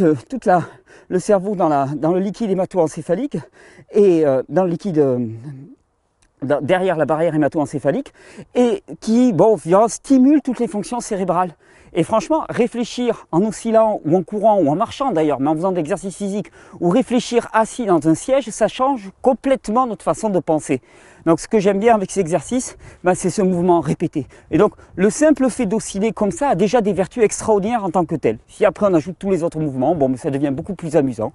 le cerveau dans le liquide hémato-encéphalique et dans le liquide derrière la barrière hémato-encéphalique et qui, bon, stimule toutes les fonctions cérébrales. Et franchement, réfléchir en oscillant ou en courant ou en marchant d'ailleurs, mais en faisant de l'exercice physique, ou réfléchir assis dans un siège, ça change complètement notre façon de penser. Donc ce que j'aime bien avec ces exercices, c'est ce mouvement répété. Et donc le simple fait d'osciller comme ça a déjà des vertus extraordinaires en tant que tel. Si après on ajoute tous les autres mouvements, bon, ça devient beaucoup plus amusant.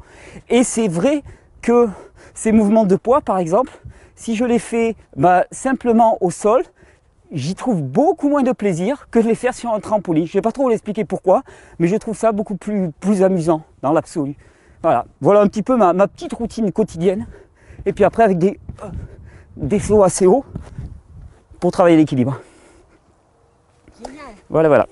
Et c'est vrai que ces mouvements de poids, par exemple, si je les fais simplement au sol, j'y trouve beaucoup moins de plaisir que de les faire sur un trampoline. Je ne vais pas trop vous l'expliquer pourquoi, mais je trouve ça beaucoup plus amusant dans l'absolu. Voilà un petit peu ma petite routine quotidienne. Et puis après avec des sauts assez hauts pour travailler l'équilibre. Voilà.